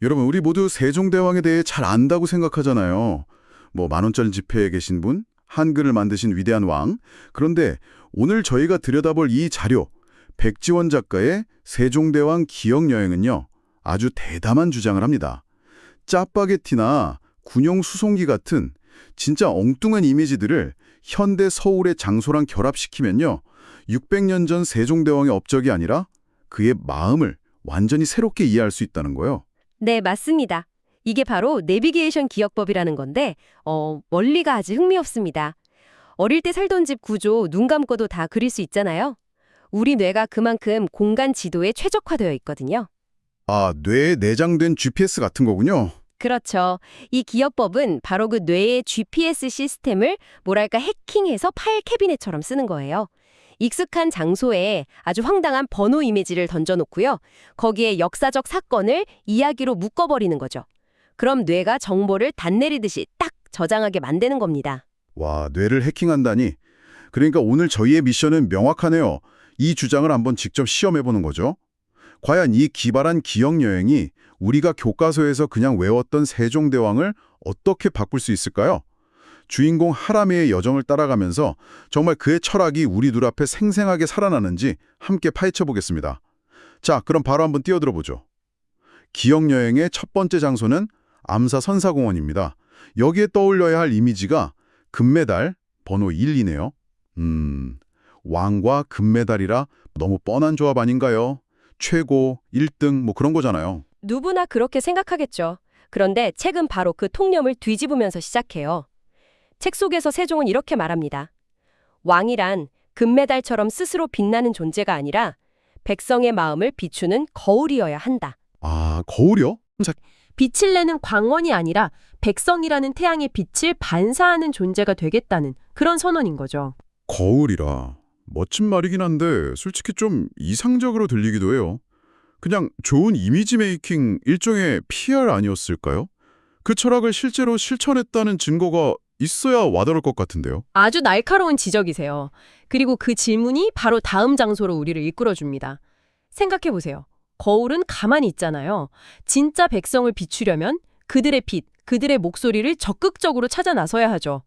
여러분, 우리 모두 세종대왕에 대해 잘 안다고 생각하잖아요. 뭐 10,000원짜리 지폐에 계신 분, 한글을 만드신 위대한 왕. 그런데 오늘 저희가 들여다볼 이 자료, 백지원 작가의 세종대왕 기억여행은요, 아주 대담한 주장을 합니다. 짜파게티나 군용 수송기 같은 진짜 엉뚱한 이미지들을 현대 서울의 장소랑 결합시키면요, 600년 전 세종대왕의 업적이 아니라 그의 마음을 완전히 새롭게 이해할 수 있다는 거예요. 네, 맞습니다. 이게 바로 내비게이션 기억법이라는 건데 원리가 아주 흥미롭습니다. 어릴 때 살던 집 구조 눈 감고도 다 그릴 수 있잖아요. 우리 뇌가 그만큼 공간 지도에 최적화되어 있거든요. 아, 뇌에 내장된 GPS 같은 거군요. 그렇죠. 이 기억법은 바로 그 뇌의 GPS 시스템을 뭐랄까 해킹해서 파일 캐비넷처럼 쓰는 거예요. 익숙한 장소에 아주 황당한 번호 이미지를 던져놓고요. 거기에 역사적 사건을 이야기로 묶어버리는 거죠. 그럼 뇌가 정보를 단 내리듯이 딱 저장하게 만드는 겁니다. 와, 뇌를 해킹한다니. 그러니까 오늘 저희의 미션은 명확하네요. 이 주장을 한번 직접 시험해보는 거죠. 과연 이 기발한 기억여행이 우리가 교과서에서 그냥 외웠던 세종대왕을 어떻게 바꿀 수 있을까요? 주인공 하람이의 여정을 따라가면서 정말 그의 철학이 우리 눈앞에 생생하게 살아나는지 함께 파헤쳐 보겠습니다. 자, 그럼 바로 한번 뛰어들어 보죠. 기억여행의 첫 번째 장소는 암사 선사공원입니다. 여기에 떠올려야 할 이미지가 금메달 번호 1이네요. 왕과 금메달이라 너무 뻔한 조합 아닌가요? 최고, 1등 뭐 그런 거잖아요. 누구나 그렇게 생각하겠죠. 그런데 책은 바로 그 통념을 뒤집으면서 시작해요. 책 속에서 세종은 이렇게 말합니다. 왕이란 금메달처럼 스스로 빛나는 존재가 아니라 백성의 마음을 비추는 거울이어야 한다. 아, 거울이요? 빛을 내는 광원이 아니라 백성이라는 태양의 빛을 반사하는 존재가 되겠다는 그런 선언인 거죠. 거울이라. 멋진 말이긴 한데 솔직히 좀 이상적으로 들리기도 해요. 그냥 좋은 이미지 메이킹 일종의 PR 아니었을까요? 그 철학을 실제로 실천했다는 증거가 있어야 와닿을 것 같은데요. 아주 날카로운 지적이세요. 그리고 그 질문이 바로 다음 장소로 우리를 이끌어줍니다. 생각해보세요. 거울은 가만히 있잖아요. 진짜 백성을 비추려면 그들의 빛, 그들의 목소리를 적극적으로 찾아 나서야 하죠.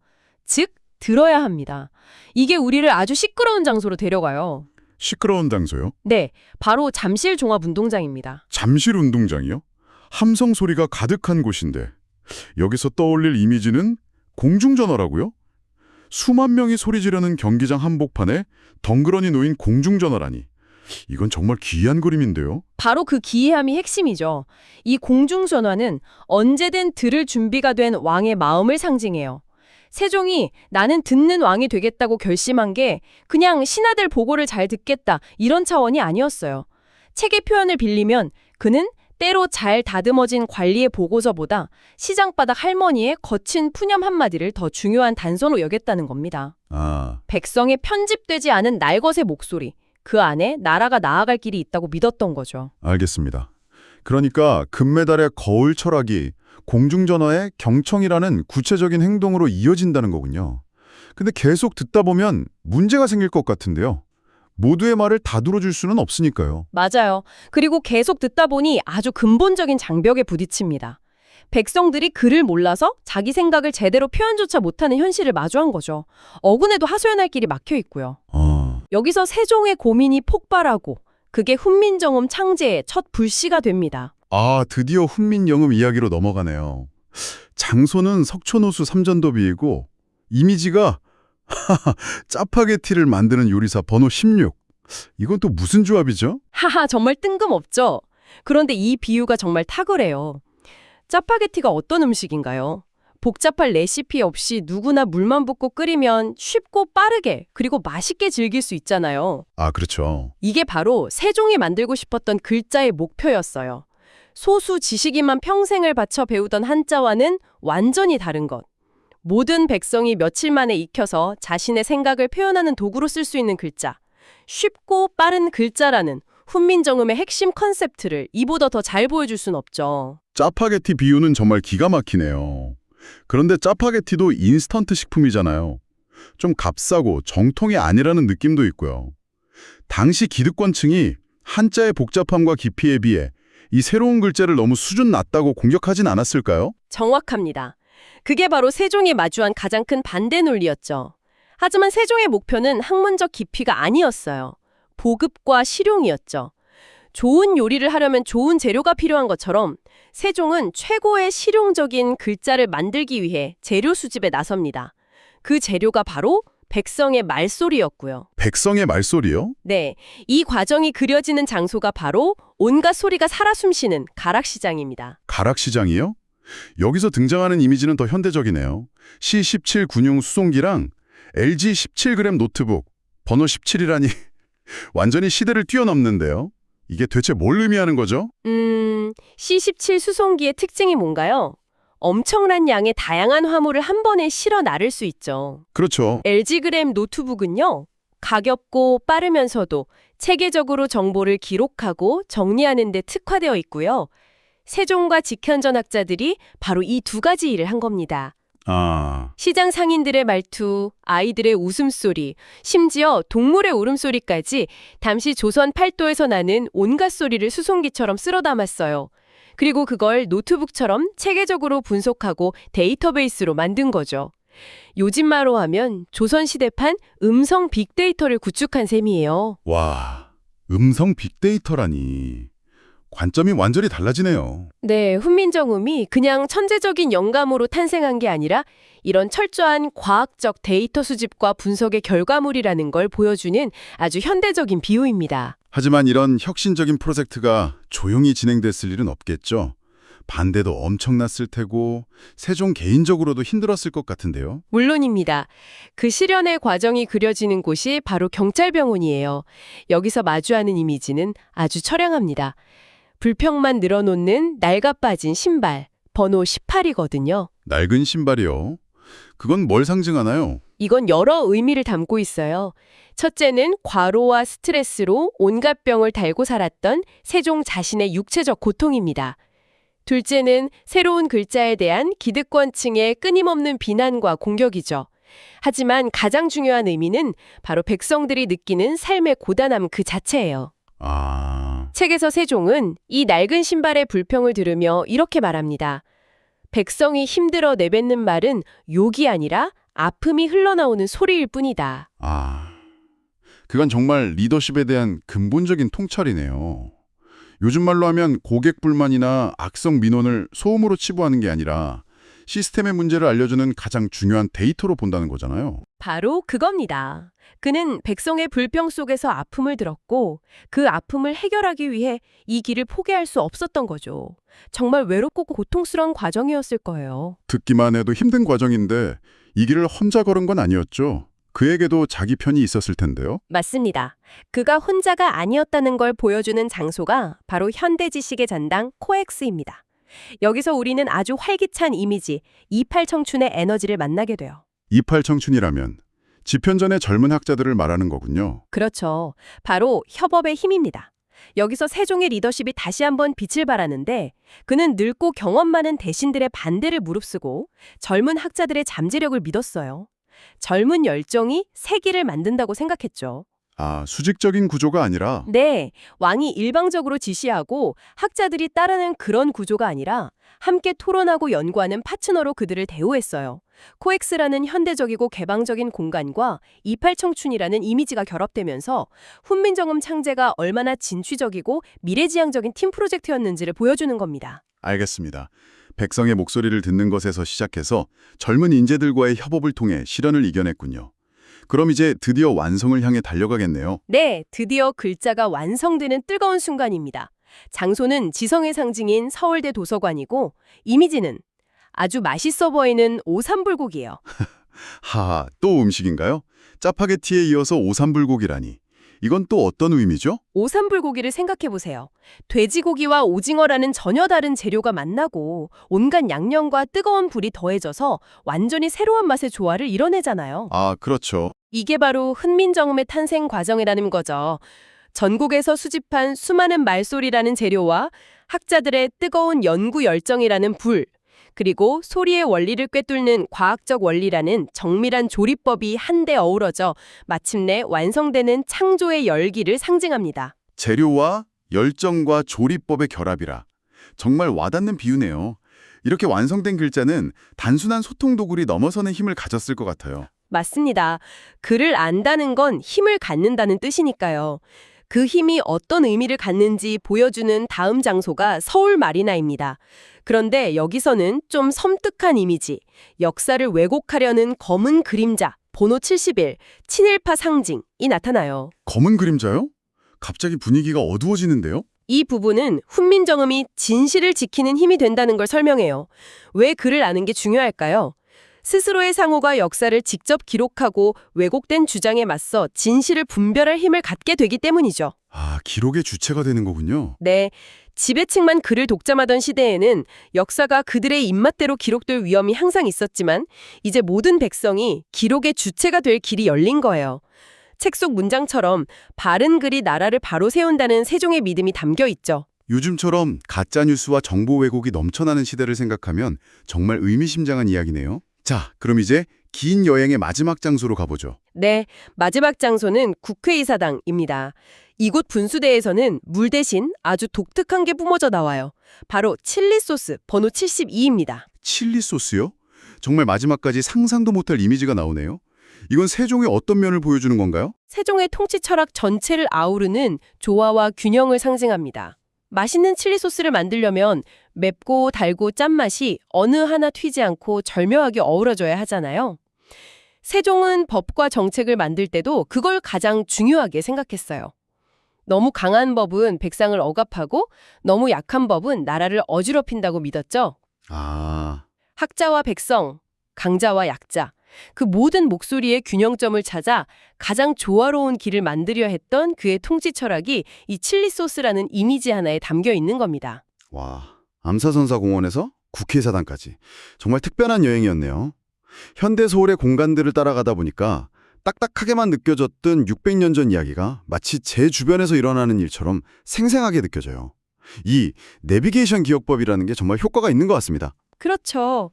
즉, 들어야 합니다. 이게 우리를 아주 시끄러운 장소로 데려가요. 시끄러운 장소요? 네, 바로 잠실 종합운동장입니다. 잠실 운동장이요? 함성 소리가 가득한 곳인데 여기서 떠올릴 이미지는 공중전화라고요? 수만 명이 소리 지르는 경기장 한복판에 덩그러니 놓인 공중전화라니. 이건 정말 기이한 그림인데요. 바로 그 기이함이 핵심이죠. 이 공중전화는 언제든 들을 준비가 된 왕의 마음을 상징해요. 세종이 나는 듣는 왕이 되겠다고 결심한 게 그냥 신하들 보고를 잘 듣겠다 이런 차원이 아니었어요. 책의 표현을 빌리면 그는 때로 잘 다듬어진 관리의 보고서보다 시장바닥 할머니의 거친 푸념 한마디를 더 중요한 단서로 여겼다는 겁니다. 아, 백성의 편집되지 않은 날것의 목소리, 그 안에 나라가 나아갈 길이 있다고 믿었던 거죠. 알겠습니다. 그러니까 금메달의 거울 철학이 공중전화의 경청이라는 구체적인 행동으로 이어진다는 거군요. 근데 계속 듣다 보면 문제가 생길 것 같은데요. 모두의 말을 다 들어줄 수는 없으니까요. 맞아요. 그리고 계속 듣다 보니 아주 근본적인 장벽에 부딪힙니다. 백성들이 글을 몰라서 자기 생각을 제대로 표현조차 못하는 현실을 마주한 거죠. 어근에도 하소연할 길이 막혀 있고요. 여기서 세종의 고민이 폭발하고 그게 훈민정음 창제의 첫 불씨가 됩니다. 아, 드디어 훈민영음 이야기로 넘어가네요. 장소는 석촌호수 삼전도비이고 이미지가 짜파게티를 만드는 요리사 번호 16. 이건 또 무슨 조합이죠? 하하, 정말 뜬금없죠? 그런데 이 비유가 정말 탁월해요. 짜파게티가 어떤 음식인가요? 복잡한 레시피 없이 누구나 물만 붓고 끓이면 쉽고 빠르게 그리고 맛있게 즐길 수 있잖아요. 아, 그렇죠. 이게 바로 세종이 만들고 싶었던 글자의 목표였어요. 소수 지식인만 평생을 바쳐 배우던 한자와는 완전히 다른 것. 모든 백성이 며칠 만에 익혀서 자신의 생각을 표현하는 도구로 쓸 수 있는 글자. 쉽고 빠른 글자라는 훈민정음의 핵심 컨셉트를 이보다 더 잘 보여줄 순 없죠. 짜파게티 비유는 정말 기가 막히네요. 그런데 짜파게티도 인스턴트 식품이잖아요. 좀 값싸고 정통이 아니라는 느낌도 있고요. 당시 기득권층이 한자의 복잡함과 깊이에 비해 이 새로운 글자를 너무 수준 낮다고 공격하진 않았을까요? 정확합니다. 그게 바로 세종이 마주한 가장 큰 반대 논리였죠. 하지만 세종의 목표는 학문적 깊이가 아니었어요. 보급과 실용이었죠. 좋은 요리를 하려면 좋은 재료가 필요한 것처럼 세종은 최고의 실용적인 글자를 만들기 위해 재료 수집에 나섭니다. 그 재료가 바로 백성의 말소리였고요. 백성의 말소리요? 네, 이 과정이 그려지는 장소가 바로 온갖 소리가 살아 숨쉬는 가락시장입니다. 가락시장이요? 여기서 등장하는 이미지는 더 현대적이네요. C17 군용 수송기랑 LG 17g 노트북, 번호 17이라니 완전히 시대를 뛰어넘는데요. 이게 대체 뭘 의미하는 거죠? C17 수송기의 특징이 뭔가요? 엄청난 양의 다양한 화물을 한 번에 실어 나를 수 있죠. 그렇죠. LG그램 노트북은요, 가볍고 빠르면서도 체계적으로 정보를 기록하고 정리하는 데 특화되어 있고요. 세종과 직현전 학자들이 바로 이 두 가지 일을 한 겁니다. 아, 시장 상인들의 말투, 아이들의 웃음소리, 심지어 동물의 울음소리까지 당시 조선 팔도에서 나는 온갖 소리를 수송기처럼 쓸어 담았어요. 그리고 그걸 노트북처럼 체계적으로 분석하고 데이터베이스로 만든 거죠. 요즘 말로 하면 조선시대판 음성 빅데이터를 구축한 셈이에요. 와, 음성 빅데이터라니. 관점이 완전히 달라지네요. 네, 훈민정음이 그냥 천재적인 영감으로 탄생한 게 아니라 이런 철저한 과학적 데이터 수집과 분석의 결과물이라는 걸 보여주는 아주 현대적인 비유입니다. 하지만 이런 혁신적인 프로젝트가 조용히 진행됐을 일은 없겠죠. 반대도 엄청났을 테고 세종 개인적으로도 힘들었을 것 같은데요. 물론입니다. 그 실현의 과정이 그려지는 곳이 바로 경찰병원이에요. 여기서 마주하는 이미지는 아주 처량합니다. 불평만 늘어놓는 낡아빠진 신발, 번호 18이거든요. 낡은 신발이요? 그건 뭘 상징하나요? 이건 여러 의미를 담고 있어요. 첫째는 과로와 스트레스로 온갖 병을 달고 살았던 세종 자신의 육체적 고통입니다. 둘째는 새로운 글자에 대한 기득권층의 끊임없는 비난과 공격이죠. 하지만 가장 중요한 의미는 바로 백성들이 느끼는 삶의 고단함 그 자체예요. 책에서 세종은 이 낡은 신발의 불평을 들으며 이렇게 말합니다. 백성이 힘들어 내뱉는 말은 욕이 아니라 아픔이 흘러나오는 소리일 뿐이다. 그건 정말 리더십에 대한 근본적인 통찰이네요. 요즘 말로 하면 고객 불만이나 악성 민원을 소음으로 치부하는 게 아니라 시스템의 문제를 알려주는 가장 중요한 데이터로 본다는 거잖아요. 바로 그겁니다. 그는 백성의 불평 속에서 아픔을 들었고 그 아픔을 해결하기 위해 이 길을 포기할 수 없었던 거죠. 정말 외롭고 고통스러운 과정이었을 거예요. 듣기만 해도 힘든 과정인데 이 길을 혼자 걸은 건 아니었죠. 그에게도 자기 편이 있었을 텐데요. 맞습니다. 그가 혼자가 아니었다는 걸 보여주는 장소가 바로 현대지식의 전당 코엑스입니다. 여기서 우리는 아주 활기찬 이미지, 28 청춘의 에너지를 만나게 돼요. 28 청춘이라면 집현전의 젊은 학자들을 말하는 거군요. 그렇죠. 바로 협업의 힘입니다. 여기서 세종의 리더십이 다시 한번 빛을 발하는데 그는 늙고 경험 많은 대신들의 반대를 무릅쓰고 젊은 학자들의 잠재력을 믿었어요. 젊은 열정이 세기를 만든다고 생각했죠. 수직적인 구조가 아니라 네, 왕이 일방적으로 지시하고 학자들이 따르는 그런 구조가 아니라 함께 토론하고 연구하는 파트너로 그들을 대우했어요. 코엑스라는 현대적이고 개방적인 공간과 28 청춘이라는 이미지가 결합되면서 훈민정음 창제가 얼마나 진취적이고 미래지향적인 팀 프로젝트였는지를 보여주는 겁니다. 알겠습니다. 백성의 목소리를 듣는 것에서 시작해서 젊은 인재들과의 협업을 통해 실현을 이겨냈군요. 그럼 이제 드디어 완성을 향해 달려가겠네요. 네, 드디어 글자가 완성되는 뜨거운 순간입니다. 장소는 지성의 상징인 서울대 도서관이고 이미지는 아주 맛있어 보이는 오삼불고기예요. 또 음식인가요? 짜파게티에 이어서 오삼불고기라니. 이건 또 어떤 의미죠? 오삼불고기를 생각해보세요. 돼지고기와 오징어라는 전혀 다른 재료가 만나고 온갖 양념과 뜨거운 불이 더해져서 완전히 새로운 맛의 조화를 이뤄내잖아요. 그렇죠. 이게 바로 훈민정음의 탄생 과정이라는 거죠. 전국에서 수집한 수많은 말소리라는 재료와 학자들의 뜨거운 연구 열정이라는 불, 그리고 소리의 원리를 꿰뚫는 과학적 원리라는 정밀한 조리법이 한데 어우러져 마침내 완성되는 창조의 열기를 상징합니다. 재료와 열정과 조리법의 결합이라. 정말 와닿는 비유네요. 이렇게 완성된 글자는 단순한 소통 도구를 넘어서는 힘을 가졌을 것 같아요. 맞습니다. 글을 안다는 건 힘을 갖는다는 뜻이니까요. 그 힘이 어떤 의미를 갖는지 보여주는 다음 장소가 서울 마리나입니다. 그런데 여기서는 좀 섬뜩한 이미지, 역사를 왜곡하려는 검은 그림자, 번호 71, 친일파 상징이 나타나요. 검은 그림자요? 갑자기 분위기가 어두워지는데요? 이 부분은 훈민정음이 진실을 지키는 힘이 된다는 걸 설명해요. 왜 글을 아는 게 중요할까요? 스스로의 상호가 역사를 직접 기록하고 왜곡된 주장에 맞서 진실을 분별할 힘을 갖게 되기 때문이죠. 아, 기록의 주체가 되는 거군요. 네, 지배층만 글을 독점하던 시대에는 역사가 그들의 입맛대로 기록될 위험이 항상 있었지만 이제 모든 백성이 기록의 주체가 될 길이 열린 거예요. 책 속 문장처럼 바른 글이 나라를 바로 세운다는 세종의 믿음이 담겨 있죠. 요즘처럼 가짜뉴스와 정보 왜곡이 넘쳐나는 시대를 생각하면 정말 의미심장한 이야기네요. 자, 그럼 이제 긴 여행의 마지막 장소로 가보죠. 네, 마지막 장소는 국회의사당입니다. 이곳 분수대에서는 물 대신 아주 독특한 게 뿜어져 나와요. 바로 칠리 소스 번호 72입니다. 칠리 소스요? 정말 마지막까지 상상도 못할 이미지가 나오네요. 이건 세종의 어떤 면을 보여주는 건가요? 세종의 통치 철학 전체를 아우르는 조화와 균형을 상징합니다. 맛있는 칠리 소스를 만들려면 맵고 달고 짠맛이 어느 하나 튀지 않고 절묘하게 어우러져야 하잖아요. 세종은 법과 정책을 만들 때도 그걸 가장 중요하게 생각했어요. 너무 강한 법은 백성을 억압하고 너무 약한 법은 나라를 어지럽힌다고 믿었죠. 아, 학자와 백성, 강자와 약자, 그 모든 목소리의 균형점을 찾아 가장 조화로운 길을 만들려 했던 그의 통치 철학이 이 칠리 소스라는 이미지 하나에 담겨 있는 겁니다. 와, 암사선사공원에서 국회의사당까지 정말 특별한 여행이었네요. 현대 서울의 공간들을 따라가다 보니까 딱딱하게만 느껴졌던 600년 전 이야기가 마치 제 주변에서 일어나는 일처럼 생생하게 느껴져요. 이 내비게이션 기억법이라는 게 정말 효과가 있는 것 같습니다. 그렇죠.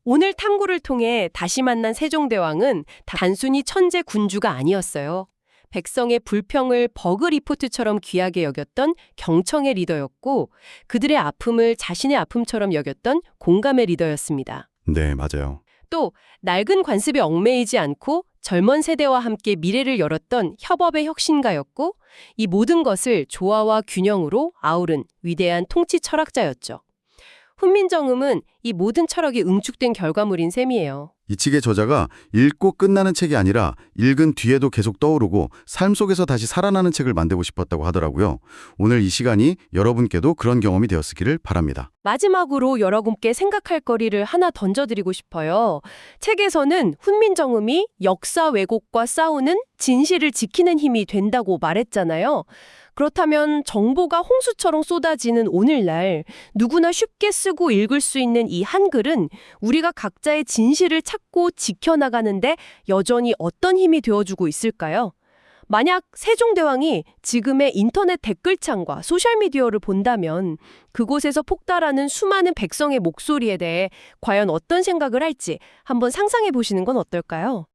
오늘 탐구를 통해 다시 만난 세종대왕은 단순히 천재 군주가 아니었어요. 백성의 불평을 버그 리포트처럼 귀하게 여겼던 경청의 리더였고 그들의 아픔을 자신의 아픔처럼 여겼던 공감의 리더였습니다. 네, 맞아요. 또 낡은 관습에 얽매이지 않고 젊은 세대와 함께 미래를 열었던 협업의 혁신가였고 이 모든 것을 조화와 균형으로 아우른 위대한 통치 철학자였죠. 훈민정음은 이 모든 철학이 응축된 결과물인 셈이에요. 이 책의 저자가 읽고 끝나는 책이 아니라 읽은 뒤에도 계속 떠오르고 삶 속에서 다시 살아나는 책을 만들고 싶었다고 하더라고요. 오늘 이 시간이 여러분께도 그런 경험이 되었기를 바랍니다. 마지막으로 여러분께 생각할 거리를 하나 던져드리고 싶어요. 책에서는 훈민정음이 역사 왜곡과 싸우는 진실을 지키는 힘이 된다고 말했잖아요. 그렇다면 정보가 홍수처럼 쏟아지는 오늘날 누구나 쉽게 쓰고 읽을 수 있는 이 한글은 우리가 각자의 진실을 찾고 지켜나가는데 여전히 어떤 힘이 되어주고 있을까요? 만약 세종대왕이 지금의 인터넷 댓글창과 소셜미디어를 본다면 그곳에서 폭발하는 수많은 백성의 목소리에 대해 과연 어떤 생각을 할지 한번 상상해 보시는 건 어떨까요?